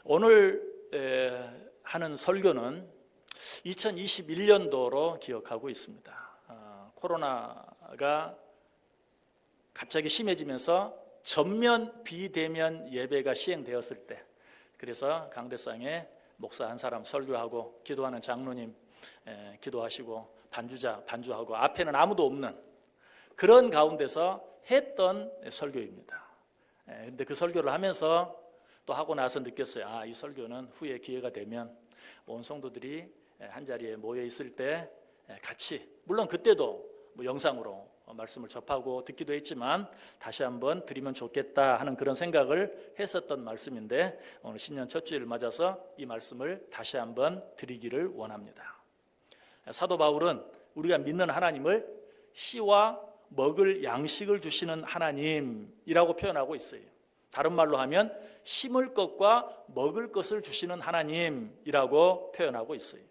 오늘 하는 설교는 2021년도로 기억하고 있습니다. 코로나가 갑자기 심해지면서 전면 비대면 예배가 시행되었을 때, 그래서 강대상에 목사 한 사람 설교하고 기도하는 장로님 기도하시고 반주하고 앞에는 아무도 없는 그런 가운데서 했던 설교입니다. 근데 그 설교를 하면서 또 하고 나서 느꼈어요. 이 설교는 후에 기회가 되면 온 성도들이 한 자리에 모여 있을 때 같이, 물론 그때도 영상으로 말씀을 접하고 듣기도 했지만 다시 한번 드리면 좋겠다 하는 그런 생각을 했었던 말씀인데, 오늘 신년 첫 주일을 맞아서 이 말씀을 다시 한번 드리기를 원합니다. 사도 바울은 우리가 믿는 하나님을 씨와 먹을 양식을 주시는 하나님이라고 표현하고 있어요. 다른 말로 하면 심을 것과 먹을 것을 주시는 하나님이라고 표현하고 있어요.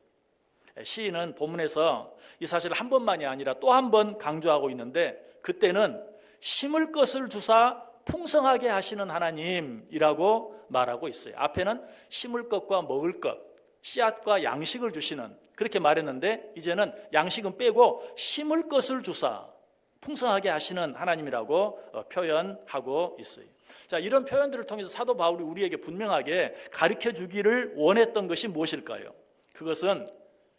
시인은 본문에서 이 사실을 한 번만이 아니라 또 한 번 강조하고 있는데, 그때는 심을 것을 주사 풍성하게 하시는 하나님이라고 말하고 있어요. 앞에는 심을 것과 먹을 것, 씨앗과 양식을 주시는, 그렇게 말했는데 이제는 양식은 빼고 심을 것을 주사 풍성하게 하시는 하나님이라고 표현하고 있어요. 자, 이런 표현들을 통해서 사도 바울이 우리에게 분명하게 가르쳐 주기를 원했던 것이 무엇일까요? 그것은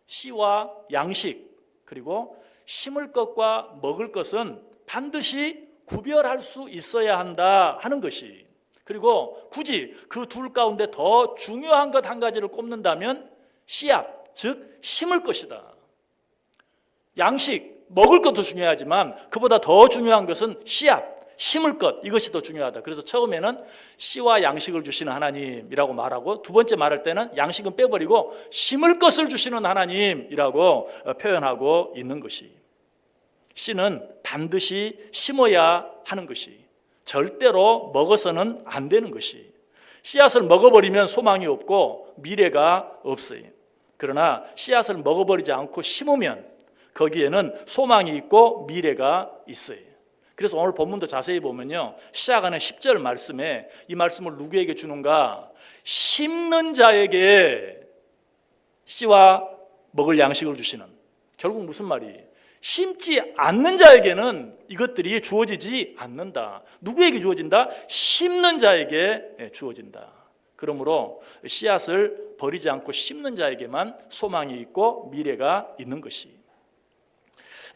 씨와 양식, 그리고 심을 것과 먹을 것은 반드시 구별할 수 있어야 한다 하는 것이, 그리고 굳이 그 둘 가운데 더 중요한 것 한 가지를 꼽는다면 씨앗, 즉 심을 것이다. 양식, 먹을 것도 중요하지만 그보다 더 중요한 것은 씨앗, 심을 것, 이것이 더 중요하다. 그래서 처음에는 씨와 양식을 주시는 하나님이라고 말하고, 두 번째 말할 때는 양식은 빼버리고 심을 것을 주시는 하나님이라고 표현하고 있는 것이, 씨는 반드시 심어야 하는 것이, 절대로 먹어서는 안 되는 것이, 씨앗을 먹어버리면 소망이 없고 미래가 없어요. 그러나 씨앗을 먹어버리지 않고 심으면 거기에는 소망이 있고 미래가 있어요. 그래서 오늘 본문도 자세히 보면요, 시작하는 10절 말씀에 이 말씀을 누구에게 주는가? 심는 자에게 씨와 먹을 양식을 주시는. 결국 무슨 말이에요? 심지 않는 자에게는 이것들이 주어지지 않는다. 누구에게 주어진다? 심는 자에게 주어진다. 그러므로 씨앗을 버리지 않고 심는 자에게만 소망이 있고 미래가 있는 것이.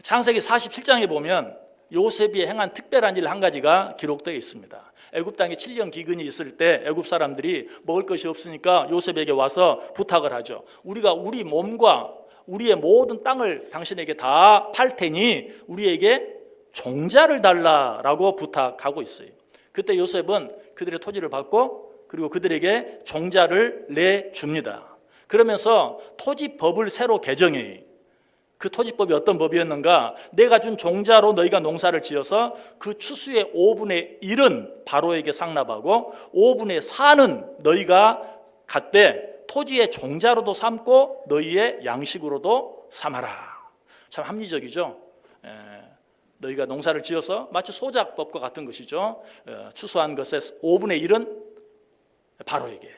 창세기 47장에 보면 요셉이 행한 특별한 일 한 가지가 기록되어 있습니다. 애굽 땅에 7년 기근이 있을 때 애굽 사람들이 먹을 것이 없으니까 요셉에게 와서 부탁을 하죠. 우리가 우리 몸과 우리의 모든 땅을 당신에게 다 팔 테니 우리에게 종자를 달라라고 부탁하고 있어요. 그때 요셉은 그들의 토지를 받고 그리고 그들에게 종자를 내줍니다. 그러면서 토지법을 새로 개정해요. 그 토지법이 어떤 법이었는가? 내가 준 종자로 너희가 농사를 지어서 그 추수의 5분의 1은 바로에게 상납하고 5분의 4는 너희가 갖되 토지의 종자로도 삼고 너희의 양식으로도 삼아라. 참 합리적이죠. 너희가 농사를 지어서 마치 소작법과 같은 것이죠. 추수한 것의 5분의 1은 바로에게,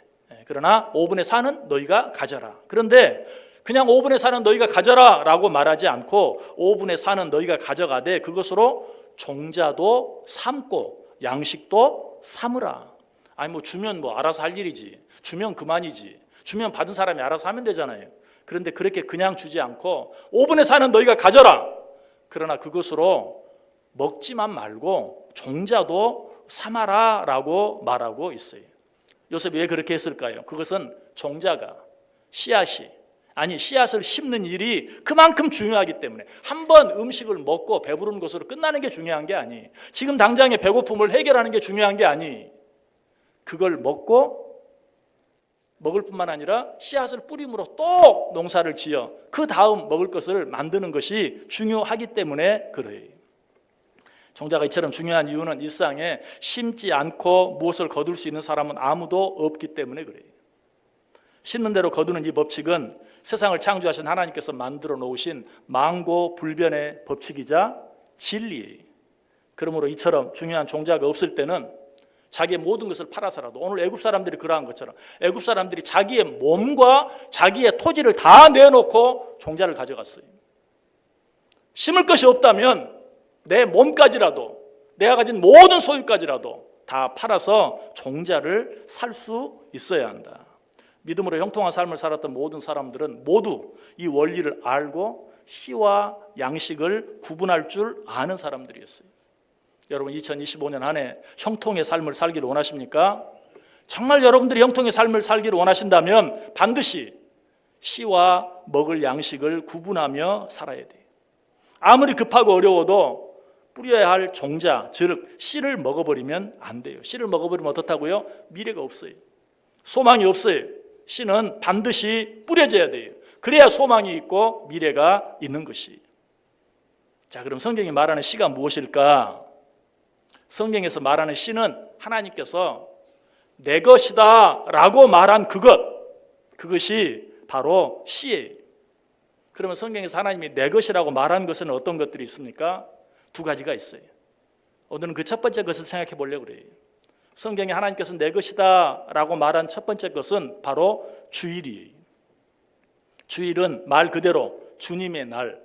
그러나 5분의 4는 너희가 가져라. 그런데 그냥 5분의 4는 너희가 가져라 라고 말하지 않고 5분의 4는 너희가 가져가되 그것으로 종자도 삼고 양식도 삼으라. 아니 주면 알아서 할 일이지, 주면 그만이지, 주면 받은 사람이 알아서 하면 되잖아요. 그런데 그렇게 그냥 주지 않고 5분의 4는 너희가 가져라. 그러나 그것으로 먹지만 말고 종자도 삼아라 라고 말하고 있어요. 요셉이 왜 그렇게 했을까요? 그것은 종자가, 씨앗이, 씨앗을 심는 일이 그만큼 중요하기 때문에, 한번 음식을 먹고 배부른 것으로 끝나는 게 중요한 게 아니, 지금 당장의 배고픔을 해결하는 게 중요한 게 아니, 그걸 먹고 먹을 뿐만 아니라 씨앗을 뿌림으로 또 농사를 지어 그 다음 먹을 것을 만드는 것이 중요하기 때문에 그래요. 종자가 이처럼 중요한 이유는 이 세상에 심지 않고 무엇을 거둘 수 있는 사람은 아무도 없기 때문에 그래요. 심는 대로 거두는 이 법칙은 세상을 창조하신 하나님께서 만들어 놓으신 만고불변의 법칙이자 진리예요. 그러므로 이처럼 중요한 종자가 없을 때는 자기의 모든 것을 팔아서라도, 오늘 애굽 사람들이 그러한 것처럼 애굽 사람들이 자기의 몸과 자기의 토지를 다 내놓고 종자를 가져갔어요. 심을 것이 없다면 내 몸까지라도, 내가 가진 모든 소유까지라도 다 팔아서 종자를 살 수 있어야 한다. 믿음으로 형통한 삶을 살았던 모든 사람들은 모두 이 원리를 알고 씨와 양식을 구분할 줄 아는 사람들이었어요. 여러분, 2025년 한 해 형통의 삶을 살기를 원하십니까? 정말 여러분들이 형통의 삶을 살기를 원하신다면 반드시 씨와 먹을 양식을 구분하며 살아야 돼요. 아무리 급하고 어려워도 뿌려야 할 종자, 즉 씨를 먹어버리면 안 돼요. 씨를 먹어버리면 어떻다고요? 미래가 없어요. 소망이 없어요. 씨는 반드시 뿌려져야 돼요. 그래야 소망이 있고 미래가 있는 것이. 자, 그럼 성경이 말하는 씨가 무엇일까? 성경에서 말하는 씨는 하나님께서 내 것이다 라고 말한 그것이 바로 씨예요. 그러면 성경에서 하나님이 내 것이라고 말한 것은 어떤 것들이 있습니까? 두 가지가 있어요. 오늘은 그 첫 번째 것을 생각해 보려고 그래요. 성경에 하나님께서 내 것이다 라고 말한 첫 번째 것은 바로 주일이에요. 주일은 말 그대로 주님의 날,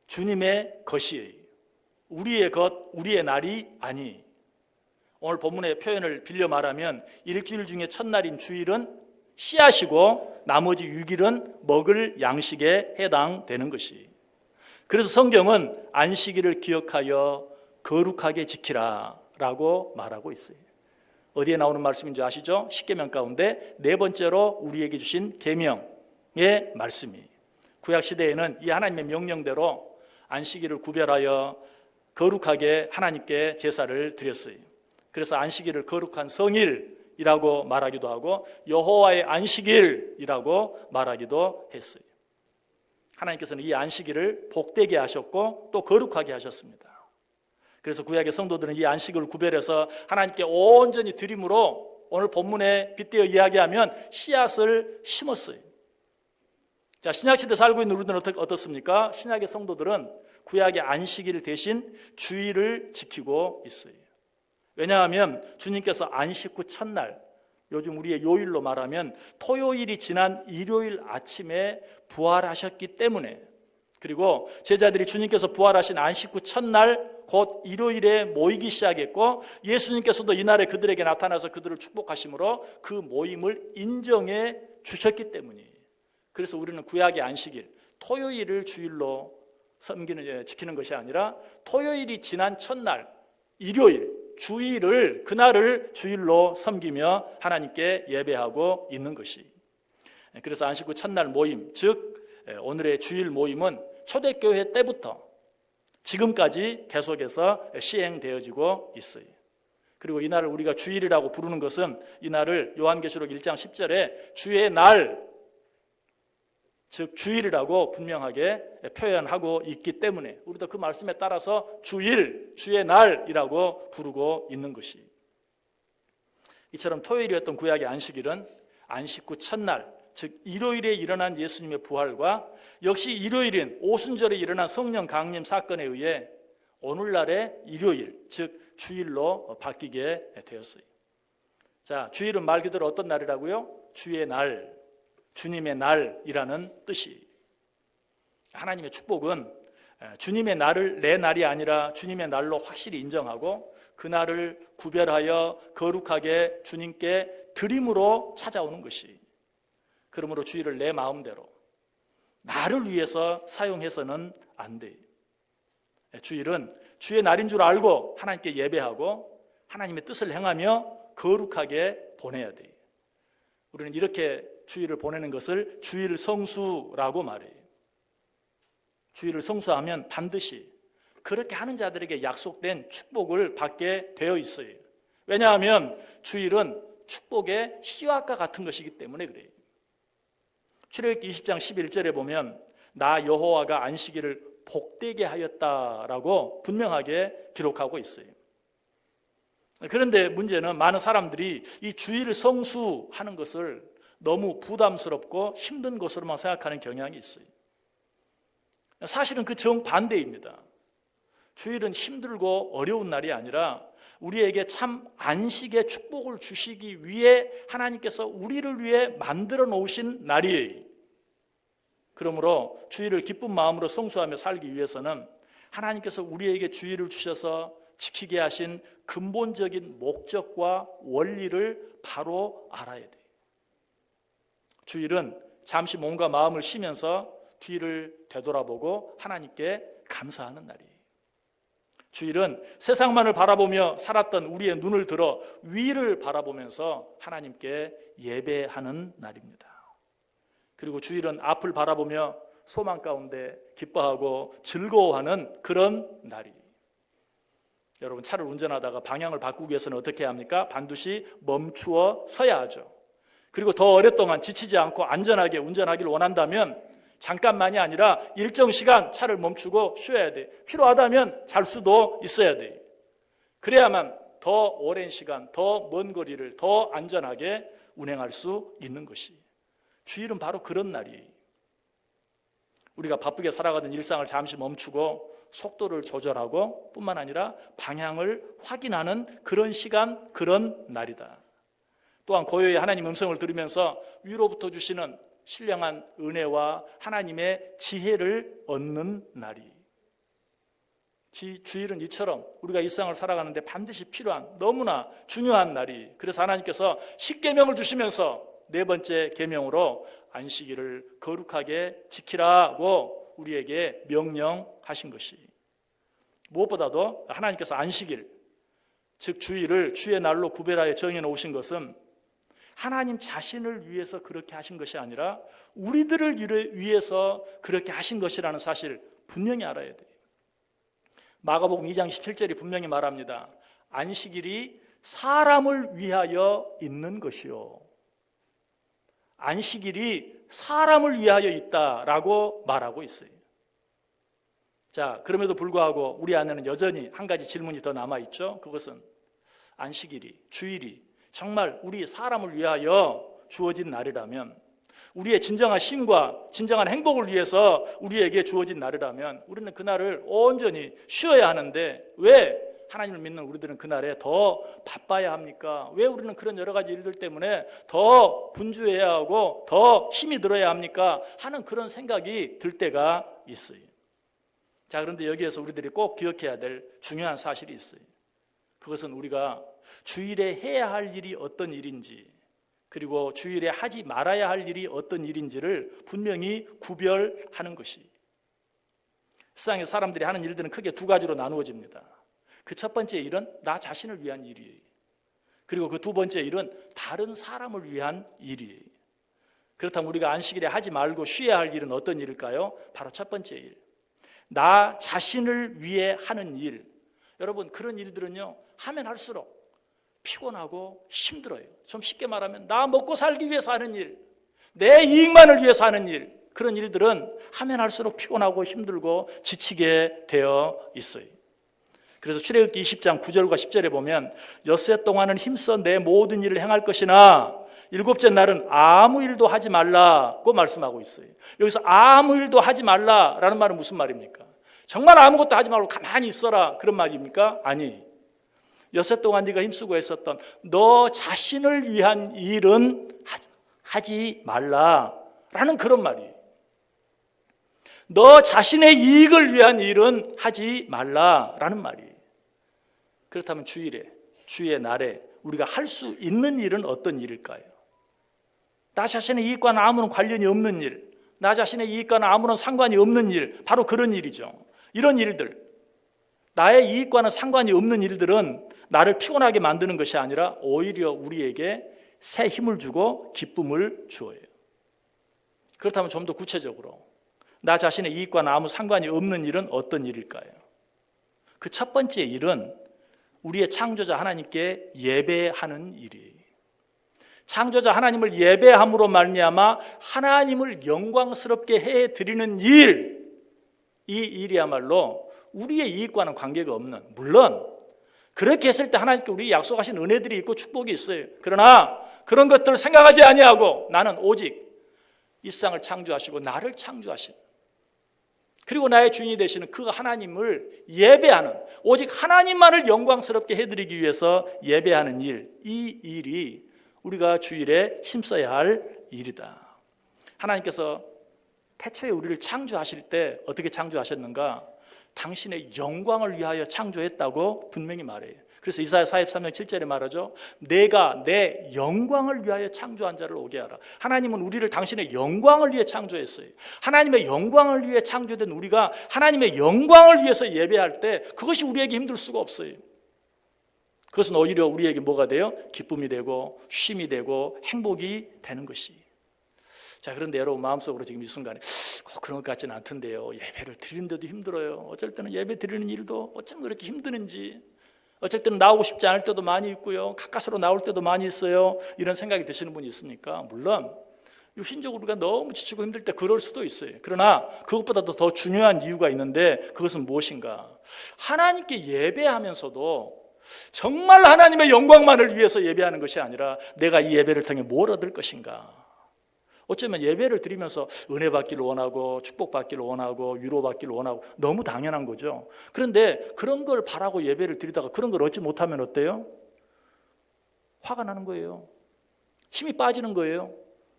주님의 것이에요. 우리의 것, 우리의 날이 아니. 오늘 본문의 표현을 빌려 말하면 일주일 중에 첫날인 주일은 씨앗이고 나머지 6일은 먹을 양식에 해당되는 것이. 그래서 성경은 안식일을 기억하여 거룩하게 지키라 라고 말하고 있어요. 어디에 나오는 말씀인지 아시죠? 십계명 가운데 네 번째로 우리에게 주신 계명의 말씀이. 구약시대에는 이 하나님의 명령대로 안식일을 구별하여 거룩하게 하나님께 제사를 드렸어요. 그래서 안식일을 거룩한 성일이라고 말하기도 하고 여호와의 안식일이라고 말하기도 했어요. 하나님께서는 이 안식일을 복되게 하셨고 또 거룩하게 하셨습니다. 그래서 구약의 성도들은 이 안식을 구별해서 하나님께 온전히 드림으로 오늘 본문에 빗대어 이야기하면 씨앗을 심었어요. 자, 신약시대 살고 있는 우리들은 어떻습니까? 신약의 성도들은 구약의 안식일 대신 주일을 지키고 있어요. 왜냐하면 주님께서 안식 후 첫날, 요즘 우리의 요일로 말하면 토요일이 지난 일요일 아침에 부활하셨기 때문에, 그리고 제자들이 주님께서 부활하신 안식 후 첫날 곧 일요일에 모이기 시작했고 예수님께서도 이날에 그들에게 나타나서 그들을 축복하심으로 그 모임을 인정해 주셨기 때문이에요. 그래서 우리는 구약의 안식일, 토요일을 주일로 지키는 것이 아니라 토요일이 지난 첫날, 일요일, 주일을, 그날을 주일로 섬기며 하나님께 예배하고 있는 것이. 그래서 안식 후 첫날 모임, 즉 오늘의 주일 모임은 초대교회 때부터 지금까지 계속해서 시행되어지고 있어요. 그리고 이날을 우리가 주일이라고 부르는 것은 이날을 요한계시록 1장 10절에 주의 날, 즉 주일이라고 분명하게 표현하고 있기 때문에 우리도 그 말씀에 따라서 주일, 주의 날이라고 부르고 있는 것이. 이처럼 토요일이었던 구약의 안식일은 안식 후 첫날, 즉 일요일에 일어난 예수님의 부활과 역시 일요일인 오순절에 일어난 성령 강림 사건에 의해 오늘날의 일요일, 즉 주일로 바뀌게 되었어요. 자, 주일은 말 그대로 어떤 날이라고요? 주의 날, 주님의 날이라는 뜻이. 하나님의 축복은 주님의 날을 내 날이 아니라 주님의 날로 확실히 인정하고 그 날을 구별하여 거룩하게 주님께 드림으로 찾아오는 것이. 그러므로 주일을 내 마음대로 나를 위해서 사용해서는 안 돼. 주일은 주의 날인 줄 알고 하나님께 예배하고 하나님의 뜻을 행하며 거룩하게 보내야 돼. 우리는 이렇게 주일을 보내는 것을 주일 성수라고 말해요. 주일을 성수하면 반드시 그렇게 하는 자들에게 약속된 축복을 받게 되어 있어요. 왜냐하면 주일은 축복의 씨앗과 같은 것이기 때문에 그래요. 출애굽기 20장 11절에 보면 나 여호와가 안식일을 복되게 하였다라고 분명하게 기록하고 있어요. 그런데 문제는 많은 사람들이 이 주일을 성수하는 것을 너무 부담스럽고 힘든 것으로만 생각하는 경향이 있어요. 사실은 그 정반대입니다. 주일은 힘들고 어려운 날이 아니라 우리에게 참 안식의 축복을 주시기 위해 하나님께서 우리를 위해 만들어 놓으신 날이에요. 그러므로 주일을 기쁜 마음으로 성수하며 살기 위해서는 하나님께서 우리에게 주일을 주셔서 지키게 하신 근본적인 목적과 원리를 바로 알아야 돼요. 주일은 잠시 몸과 마음을 쉬면서 뒤를 되돌아보고 하나님께 감사하는 날이에요. 주일은 세상만을 바라보며 살았던 우리의 눈을 들어 위를 바라보면서 하나님께 예배하는 날입니다. 그리고 주일은 앞을 바라보며 소망 가운데 기뻐하고 즐거워하는 그런 날이에요. 여러분, 차를 운전하다가 방향을 바꾸기 위해서는 어떻게 합니까? 반드시 멈추어 서야 하죠. 그리고 더 오랫동안 지치지 않고 안전하게 운전하기를 원한다면 잠깐만이 아니라 일정 시간 차를 멈추고 쉬어야 돼. 필요하다면 잘 수도 있어야 돼. 그래야만 더 오랜 시간, 더 먼 거리를 더 안전하게 운행할 수 있는 것이. 주일은 바로 그런 날이에요. 우리가 바쁘게 살아가던 일상을 잠시 멈추고 속도를 조절하고 뿐만 아니라 방향을 확인하는 그런 시간, 그런 날이다. 또한 고요히 하나님 음성을 들으면서 위로부터 주시는 신령한 은혜와 하나님의 지혜를 얻는 날이. 주일은 이처럼 우리가 일상을 살아가는데 반드시 필요한 너무나 중요한 날이. 그래서 하나님께서 십계명을 주시면서 네 번째 계명으로 안식일을 거룩하게 지키라고 우리에게 명령하신 것이. 무엇보다도 하나님께서 안식일, 즉 주일을 주의 날로 구별하여 정해놓으신 것은 하나님 자신을 위해서 그렇게 하신 것이 아니라 우리들을 위해서 그렇게 하신 것이라는 사실 분명히 알아야 돼요. 마가복음 2장 17절이 분명히 말합니다. 안식일이 사람을 위하여 있는 것이요. 안식일이 사람을 위하여 있다라고 말하고 있어요. 자, 그럼에도 불구하고 우리 안에는 여전히 한 가지 질문이 더 남아있죠. 그것은 안식일이, 주일이 정말 우리 사람을 위하여 주어진 날이라면, 우리의 진정한 쉼과 진정한 행복을 위해서 우리에게 주어진 날이라면 우리는 그날을 온전히 쉬어야 하는데 왜 하나님을 믿는 우리들은 그날에 더 바빠야 합니까? 왜 우리는 그런 여러 가지 일들 때문에 더 분주해야 하고 더 힘이 들어야 합니까? 하는 그런 생각이 들 때가 있어요. 자, 그런데 여기에서 우리들이 꼭 기억해야 될 중요한 사실이 있어요. 그것은 우리가 주일에 해야 할 일이 어떤 일인지, 그리고 주일에 하지 말아야 할 일이 어떤 일인지를 분명히 구별하는 것이. 세상에 사람들이 하는 일들은 크게 두 가지로 나누어집니다. 그 첫 번째 일은 나 자신을 위한 일이에요. 그리고 그 두 번째 일은 다른 사람을 위한 일이에요. 그렇다면 우리가 안식일에 하지 말고 쉬어야 할 일은 어떤 일일까요? 바로 첫 번째 일, 나 자신을 위해 하는 일. 여러분, 그런 일들은요 하면 할수록 피곤하고 힘들어요. 좀 쉽게 말하면 나 먹고 살기 위해서 하는 일, 내 이익만을 위해서 하는 일, 그런 일들은 하면 할수록 피곤하고 힘들고 지치게 되어 있어요. 그래서 출애굽기 20장 9절과 10절에 보면 엿새 동안은 힘써 내 모든 일을 행할 것이나 일곱째 날은 아무 일도 하지 말라고 말씀하고 있어요. 여기서 아무 일도 하지 말라라는 말은 무슨 말입니까? 정말 아무것도 하지 말고 가만히 있어라, 그런 말입니까? 아니, 엿새 동안 네가 힘쓰고 했었던 너 자신을 위한 일은 하지 말라라는 그런 말이에요. 너 자신의 이익을 위한 일은 하지 말라라는 말이에요. 그렇다면 주일에, 주의 날에 우리가 할 수 있는 일은 어떤 일일까요? 나 자신의 이익과는 아무런 관련이 없는 일, 나 자신의 이익과는 아무런 상관이 없는 일, 바로 그런 일이죠. 이런 일들, 나의 이익과는 상관이 없는 일들은 나를 피곤하게 만드는 것이 아니라 오히려 우리에게 새 힘을 주고 기쁨을 주어요. 그렇다면 좀 더 구체적으로 나 자신의 이익과는 아무 상관이 없는 일은 어떤 일일까요? 그 첫 번째 일은 우리의 창조자 하나님께 예배하는 일이에요. 창조자 하나님을 예배함으로 말미암아 하나님을 영광스럽게 해드리는 일, 이 일이야말로 우리의 이익과는 관계가 없는, 물론 그렇게 했을 때 하나님께 우리 약속하신 은혜들이 있고 축복이 있어요. 그러나 그런 것들을 생각하지 아니하고 나는 오직 이 세상을 창조하시고 나를 창조하신 그리고 나의 주인이 되시는 그 하나님을 예배하는, 오직 하나님만을 영광스럽게 해드리기 위해서 예배하는 일, 이 일이 우리가 주일에 힘써야 할 일이다. 하나님께서 태초에 우리를 창조하실 때 어떻게 창조하셨는가? 당신의 영광을 위하여 창조했다고 분명히 말해요. 그래서 이사야 43장 7절에 말하죠. 내가 내 영광을 위하여 창조한 자를 오게 하라. 하나님은 우리를 당신의 영광을 위해 창조했어요. 하나님의 영광을 위해 창조된 우리가 하나님의 영광을 위해서 예배할 때 그것이 우리에게 힘들 수가 없어요. 그것은 오히려 우리에게 뭐가 돼요? 기쁨이 되고 쉼이 되고 행복이 되는 것이. 자, 그런데 여러분 마음속으로 지금 이 순간에 꼭 그런 것 같지는 않던데요. 예배를 드리는데도 힘들어요. 어쩔 때는 예배 드리는 일도 어쩜 그렇게 힘드는지, 어쩔 때는 나오고 싶지 않을 때도 많이 있고요. 가까스로 나올 때도 많이 있어요. 이런 생각이 드시는 분이 있습니까? 물론 육신적으로 우리가 너무 지치고 힘들 때 그럴 수도 있어요. 그러나 그것보다도 더 중요한 이유가 있는데 그것은 무엇인가? 하나님께 예배하면서도 정말 하나님의 영광만을 위해서 예배하는 것이 아니라 내가 이 예배를 통해 뭘 얻을 것인가? 어쩌면 예배를 드리면서 은혜 받기를 원하고 축복 받기를 원하고 위로 받기를 원하고 너무 당연한 거죠. 그런데 그런 걸 바라고 예배를 드리다가 그런 걸 얻지 못하면 어때요? 화가 나는 거예요. 힘이 빠지는 거예요.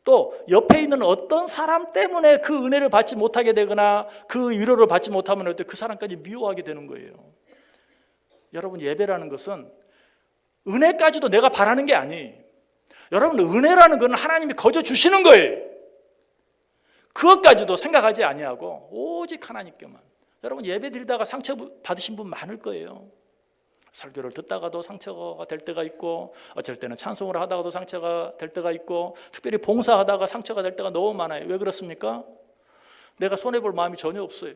또 옆에 있는 어떤 사람 때문에 그 은혜를 받지 못하게 되거나 그 위로를 받지 못하면 어때? 그 사람까지 미워하게 되는 거예요. 여러분, 예배라는 것은 은혜까지도 내가 바라는 게 아니에요. 여러분, 은혜라는 것은 하나님이 거저 주시는 거예요. 그것까지도 생각하지 아니하고 오직 하나님께만. 여러분, 예배 드리다가 상처 받으신 분 많을 거예요. 설교를 듣다가도 상처가 될 때가 있고, 어쩔 때는 찬송을 하다가도 상처가 될 때가 있고, 특별히 봉사하다가 상처가 될 때가 너무 많아요. 왜 그렇습니까? 내가 손해볼 마음이 전혀 없어요.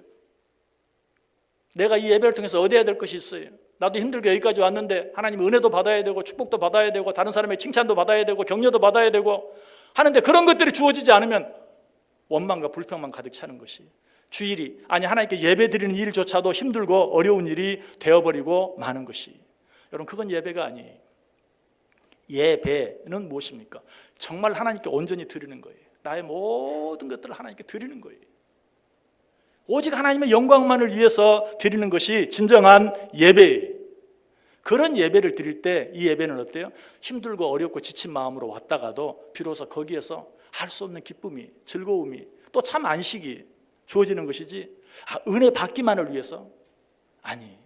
내가 이 예배를 통해서 얻어야 될 것이 있어요. 나도 힘들게 여기까지 왔는데 하나님 은혜도 받아야 되고 축복도 받아야 되고 다른 사람의 칭찬도 받아야 되고 격려도 받아야 되고 하는데 그런 것들이 주어지지 않으면 원망과 불평만 가득 차는 것이, 주일이, 아니 하나님께 예배 드리는 일조차도 힘들고 어려운 일이 되어버리고 마는 것이, 여러분, 그건 예배가 아니에요. 예배는 무엇입니까? 정말 하나님께 온전히 드리는 거예요. 나의 모든 것들을 하나님께 드리는 거예요. 오직 하나님의 영광만을 위해서 드리는 것이 진정한 예배예요. 그런 예배를 드릴 때 이 예배는 어때요? 힘들고 어렵고 지친 마음으로 왔다가도 비로소 거기에서 할 수 없는 기쁨이, 즐거움이, 또 참 안식이 주어지는 것이지, 은혜 받기만을 위해서? 아니,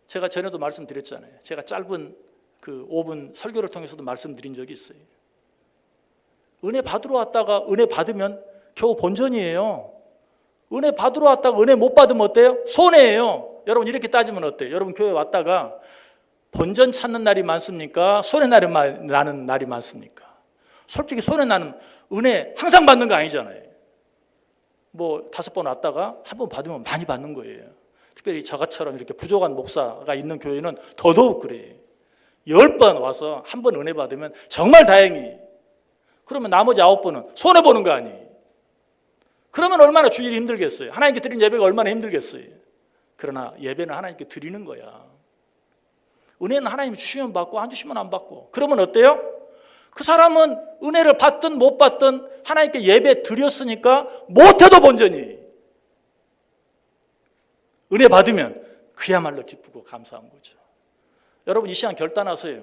제가 전에도 말씀드렸잖아요. 제가 짧은 그 5분 설교를 통해서도 말씀드린 적이 있어요. 은혜 받으러 왔다가 은혜 받으면 겨우 본전이에요. 은혜 받으러 왔다가 은혜 못 받으면 어때요? 손해예요. 여러분, 이렇게 따지면 어때요? 여러분, 교회 왔다가 본전 찾는 날이 많습니까? 손해 나는 날이 많습니까? 솔직히 손해 나는, 은혜 항상 받는 거 아니잖아요. 뭐 5번 왔다가 한 번 받으면 많이 받는 거예요. 특별히 저같처럼 이렇게 부족한 목사가 있는 교회는 더더욱 그래요. 10번 와서 한 번 은혜 받으면 정말 다행히, 그러면 나머지 9번은 손해 보는 거 아니에요. 그러면 얼마나 주일이 힘들겠어요? 하나님께 드린 예배가 얼마나 힘들겠어요? 그러나 예배는 하나님께 드리는 거야. 은혜는 하나님이 주시면 받고 안 주시면 안 받고. 그러면 어때요? 그 사람은 은혜를 받든 못 받든 하나님께 예배 드렸으니까 못해도 본전이. 은혜 받으면 그야말로 기쁘고 감사한 거죠. 여러분, 이 시간 결단하세요.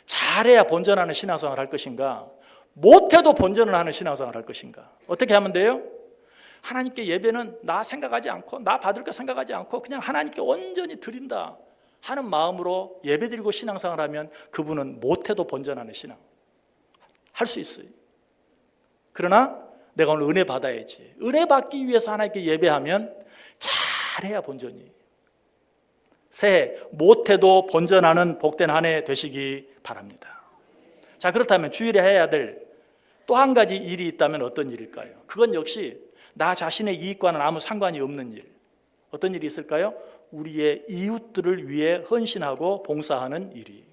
잘해야 본전하는 신앙생활을 할 것인가, 못해도 본전을 하는 신앙생활을 할 것인가. 어떻게 하면 돼요? 하나님께 예배는 나 생각하지 않고, 나 받을 거 생각하지 않고 그냥 하나님께 온전히 드린다 하는 마음으로 예배드리고 신앙생활을 하면 그분은 못해도 본전하는 신앙 할 수 있어요. 그러나 내가 오늘 은혜 받아야지, 은혜 받기 위해서 하나님께 예배하면 잘해야 본전이. 새해 못해도 본전하는 복된 한 해 되시기 바랍니다. 자, 그렇다면 주일에 해야 될 또 한 가지 일이 있다면 어떤 일일까요? 그건 역시 나 자신의 이익과는 아무 상관이 없는 일. 어떤 일이 있을까요? 우리의 이웃들을 위해 헌신하고 봉사하는 일이.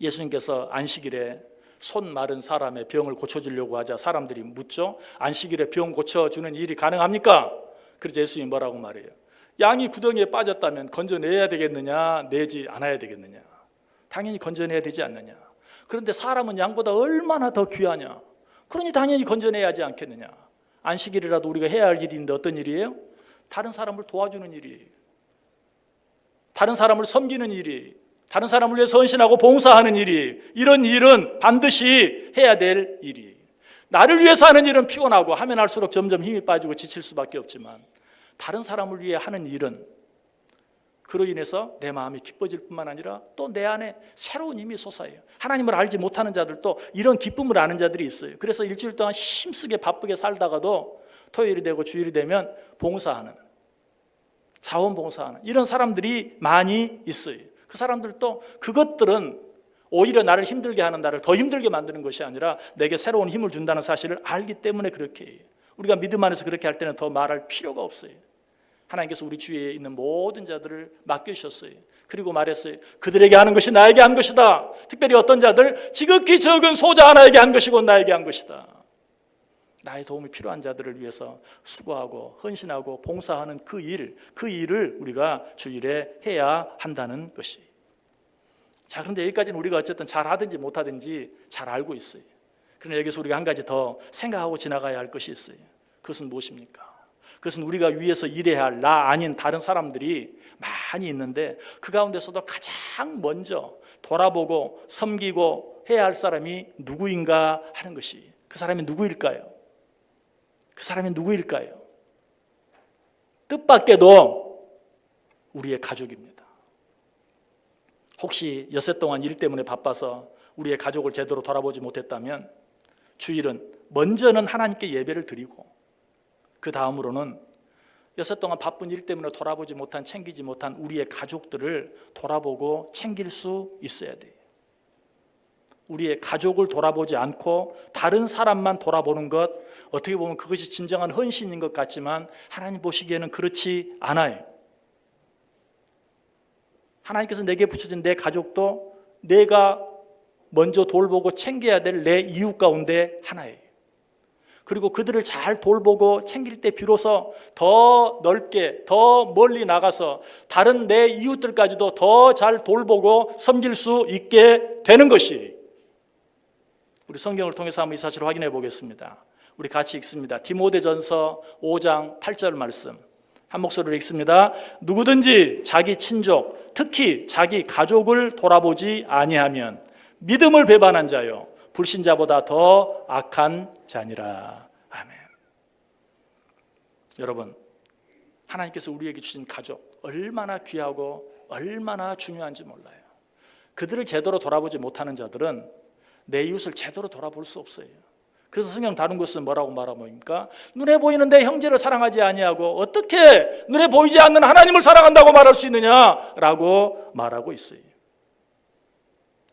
예수님께서 안식일에 손 마른 사람의 병을 고쳐주려고 하자 사람들이 묻죠. 안식일에 병 고쳐주는 일이 가능합니까? 그래서 예수님이 뭐라고 말해요? 양이 구덩이에 빠졌다면 건져내야 되겠느냐, 내지 않아야 되겠느냐? 당연히 건져내야 되지 않느냐? 그런데 사람은 양보다 얼마나 더 귀하냐? 그러니 당연히 건져내야 하지 않겠느냐? 안식일이라도 우리가 해야 할 일인데 어떤 일이에요? 다른 사람을 도와주는 일이에요. 다른 사람을 섬기는 일이, 다른 사람을 위해서 헌신하고 봉사하는 일이, 이런 일은 반드시 해야 될 일이에요. 나를 위해서 하는 일은 피곤하고 하면 할수록 점점 힘이 빠지고 지칠 수밖에 없지만, 다른 사람을 위해 하는 일은 그로 인해서 내 마음이 기뻐질 뿐만 아니라 또 내 안에 새로운 힘이 솟아요. 하나님을 알지 못하는 자들도 이런 기쁨을 아는 자들이 있어요. 그래서 일주일 동안 힘쓰게 바쁘게 살다가도 토요일이 되고 주일이 되면 봉사하는, 자원봉사하는 이런 사람들이 많이 있어요. 그 사람들도 그것들은 오히려 나를 힘들게 하는, 나를 더 힘들게 만드는 것이 아니라 내게 새로운 힘을 준다는 사실을 알기 때문에 그렇게 해요. 우리가 믿음 안에서 그렇게 할 때는 더 말할 필요가 없어요. 하나님께서 우리 주위에 있는 모든 자들을 맡겨주셨어요. 그리고 말했어요. 그들에게 하는 것이 나에게 한 것이다. 특별히 어떤 자들, 지극히 적은 소자 하나에게 한 것이고 나에게 한 것이다. 나의 도움이 필요한 자들을 위해서 수고하고 헌신하고 봉사하는 그 일을 우리가 주일에 해야 한다는 것이. 자, 그런데 여기까지는 우리가 어쨌든 잘하든지 못하든지 잘 알고 있어요. 그러나 여기서 우리가 한 가지 더 생각하고 지나가야 할 것이 있어요. 그것은 무엇입니까? 그것은 우리가 위해서 일해야 할 나 아닌 다른 사람들이 많이 있는데, 그 가운데서도 가장 먼저 돌아보고 섬기고 해야 할 사람이 누구인가 하는 것이, 그 사람이 누구일까요? 그 사람이 누구일까요? 뜻밖에도 우리의 가족입니다. 혹시 엿새 동안 일 때문에 바빠서 우리의 가족을 제대로 돌아보지 못했다면 주일은 먼저는 하나님께 예배를 드리고, 그 다음으로는 엿새 동안 바쁜 일 때문에 돌아보지 못한, 챙기지 못한 우리의 가족들을 돌아보고 챙길 수 있어야 돼요. 우리의 가족을 돌아보지 않고 다른 사람만 돌아보는 것, 어떻게 보면 그것이 진정한 헌신인 것 같지만 하나님 보시기에는 그렇지 않아요. 하나님께서 내게 붙여진 내 가족도 내가 먼저 돌보고 챙겨야 될 내 이웃 가운데 하나예요. 그리고 그들을 잘 돌보고 챙길 때 비로소 더 넓게, 더 멀리 나가서 다른 내 이웃들까지도 더 잘 돌보고 섬길 수 있게 되는 것이, 우리 성경을 통해서 한번 이 사실을 확인해 보겠습니다. 우리 같이 읽습니다. 디모데전서 5장 8절 말씀 한 목소리로 읽습니다. 누구든지 자기 친족, 특히 자기 가족을 돌아보지 아니하면 믿음을 배반한 자요 불신자보다 더 악한 자니라. 아멘. 여러분, 하나님께서 우리에게 주신 가족 얼마나 귀하고 얼마나 중요한지 몰라요. 그들을 제대로 돌아보지 못하는 자들은 내 이웃을 제대로 돌아볼 수 없어요. 그래서 성경 다른 것은 뭐라고 말합니까? 눈에 보이는 내 형제를 사랑하지 아니하고 어떻게 눈에 보이지 않는 하나님을 사랑한다고 말할 수 있느냐라고 말하고 있어요.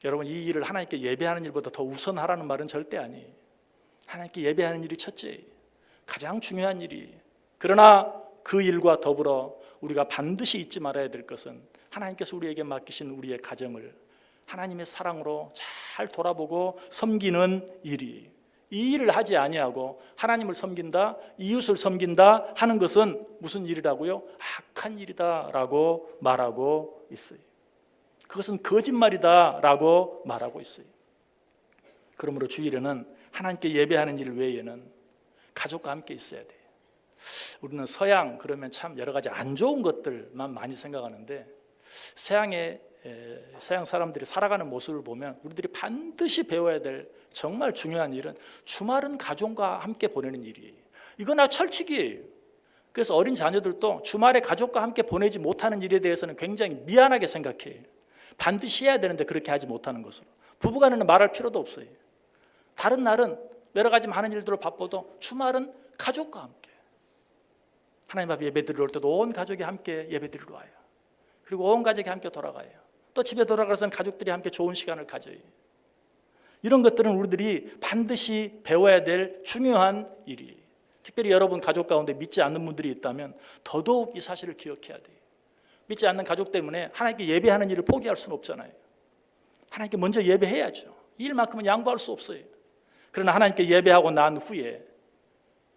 여러분, 이 일을 하나님께 예배하는 일보다 더 우선하라는 말은 절대 아니에요. 하나님께 예배하는 일이 첫째예요. 가장 중요한 일이. 그러나 그 일과 더불어 우리가 반드시 잊지 말아야 될 것은 하나님께서 우리에게 맡기신 우리의 가정을 하나님의 사랑으로 잘 돌아보고 섬기는 일이. 이 일을 하지 아니하고 하나님을 섬긴다, 이웃을 섬긴다 하는 것은 무슨 일이라고요? 악한 일이다라고 말하고 있어요. 그것은 거짓말이다라고 말하고 있어요. 그러므로 주일에는 하나님께 예배하는 일 외에는 가족과 함께 있어야 돼요. 우리는 서양 그러면 참 여러 가지 안 좋은 것들만 많이 생각하는데, 서양 사람들이 살아가는 모습을 보면 우리들이 반드시 배워야 될 정말 중요한 일은 주말은 가족과 함께 보내는 일이에요. 이건 철칙이에요. 그래서 어린 자녀들도 주말에 가족과 함께 보내지 못하는 일에 대해서는 굉장히 미안하게 생각해요. 반드시 해야 되는데 그렇게 하지 못하는 것으로. 부부간에는 말할 필요도 없어요. 다른 날은 여러 가지 많은 일들로 바빠도 주말은 가족과 함께, 하나님 앞에 예배드리러 올 때도 온 가족이 함께 예배드리러 와요. 그리고 온 가족이 함께 돌아가요. 또 집에 돌아가서는 가족들이 함께 좋은 시간을 가져요. 이런 것들은 우리들이 반드시 배워야 될 중요한 일이에요. 특별히 여러분 가족 가운데 믿지 않는 분들이 있다면 더더욱 이 사실을 기억해야 돼요. 믿지 않는 가족 때문에 하나님께 예배하는 일을 포기할 수는 없잖아요. 하나님께 먼저 예배해야죠. 이 일만큼은 양보할 수 없어요. 그러나 하나님께 예배하고 난 후에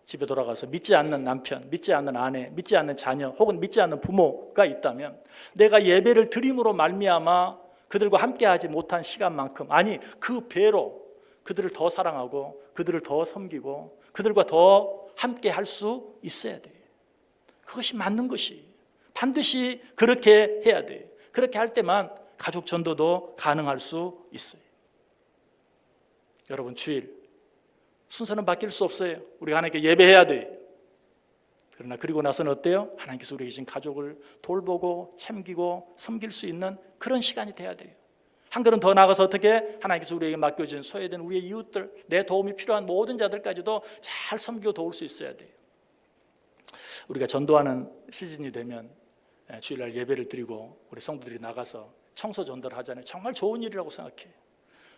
집에 돌아가서 믿지 않는 남편, 믿지 않는 아내, 믿지 않는 자녀 혹은 믿지 않는 부모가 있다면 내가 예배를 드림으로 말미암아 그들과 함께하지 못한 시간만큼, 아니 그 배로 그들을 더 사랑하고 그들을 더 섬기고 그들과 더 함께 할 수 있어야 돼요. 그것이 맞는 것이 반드시 그렇게 해야 돼요. 그렇게 할 때만 가족 전도도 가능할 수 있어요. 여러분, 주일 순서는 바뀔 수 없어요. 우리가 하나님께 예배해야 돼요. 그러나 그리고 나서는 어때요? 하나님께서 우리에게 주신 가족을 돌보고 챙기고 섬길 수 있는 그런 시간이 돼야 돼요. 한 걸음 더 나아가서 어떻게 하나님께서 우리에게 맡겨준 소외된 우리의 이웃들, 내 도움이 필요한 모든 자들까지도 잘 섬기고 도울 수 있어야 돼요. 우리가 전도하는 시즌이 되면 주일날 예배를 드리고 우리 성도들이 나가서 청소 전도를 하잖아요. 정말 좋은 일이라고 생각해요.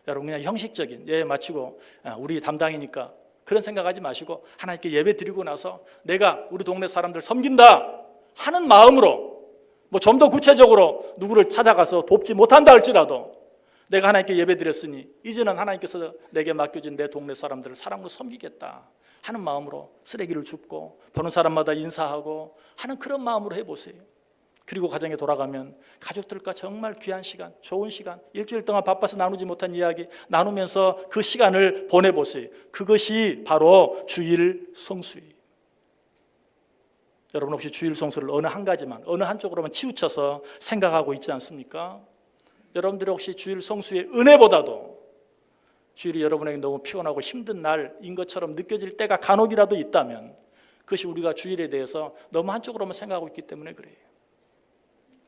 여러분, 그냥 형식적인 예배 마치고 우리 담당이니까 그런 생각하지 마시고 하나님께 예배 드리고 나서 내가 우리 동네 사람들 섬긴다 하는 마음으로 뭐 좀 더 구체적으로 누구를 찾아가서 돕지 못한다 할지라도 내가 하나님께 예배 드렸으니 이제는 하나님께서 내게 맡겨진 내 동네 사람들을 사랑으로 섬기겠다 하는 마음으로 쓰레기를 줍고 보는 사람마다 인사하고 하는 그런 마음으로 해보세요. 그리고 가정에 돌아가면 가족들과 정말 귀한 시간, 좋은 시간, 일주일 동안 바빠서 나누지 못한 이야기 나누면서 그 시간을 보내보세요. 그것이 바로 주일 성수예요. 여러분, 혹시 주일 성수를 어느 한 가지만, 어느 한쪽으로만 치우쳐서 생각하고 있지 않습니까? 여러분들이 혹시 주일 성수의 은혜보다도 주일이 여러분에게 너무 피곤하고 힘든 날인 것처럼 느껴질 때가 간혹이라도 있다면 그것이 우리가 주일에 대해서 너무 한쪽으로만 생각하고 있기 때문에 그래요.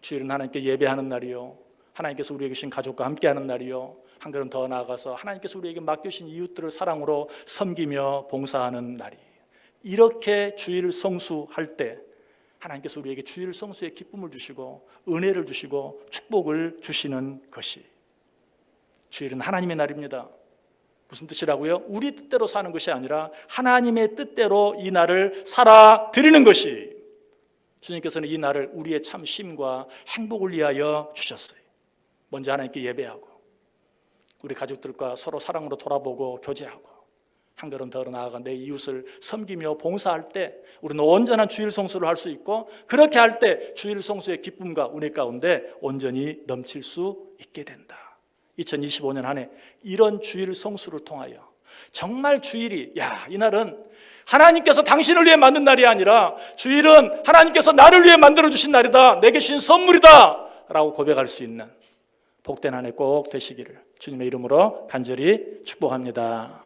주일은 하나님께 예배하는 날이요, 하나님께서 우리에게 주신 가족과 함께하는 날이요, 한 걸음 더 나아가서 하나님께서 우리에게 맡겨주신 이웃들을 사랑으로 섬기며 봉사하는 날이에요. 이렇게 주일 성수할 때 하나님께서 우리에게 주일 성수의 기쁨을 주시고 은혜를 주시고 축복을 주시는 것이, 주일은 하나님의 날입니다. 무슨 뜻이라고요? 우리 뜻대로 사는 것이 아니라 하나님의 뜻대로 이 날을 살아드리는 것이, 주님께서는 이 날을 우리의 참 쉼과 행복을 위하여 주셨어요. 먼저 하나님께 예배하고 우리 가족들과 서로 사랑으로 돌아보고 교제하고 한 걸음 더 나아가 내 이웃을 섬기며 봉사할 때 우리는 온전한 주일 성수를 할 수 있고, 그렇게 할 때 주일 성수의 기쁨과 은혜 가운데 온전히 넘칠 수 있게 된다. 2025년 한 해 이런 주일 성수를 통하여 정말 주일이, 이날은 하나님께서 당신을 위해 만든 날이 아니라 주일은 하나님께서 나를 위해 만들어주신 날이다, 내게 주신 선물이다 라고 고백할 수 있는 복된 한 해 꼭 되시기를 주님의 이름으로 간절히 축복합니다.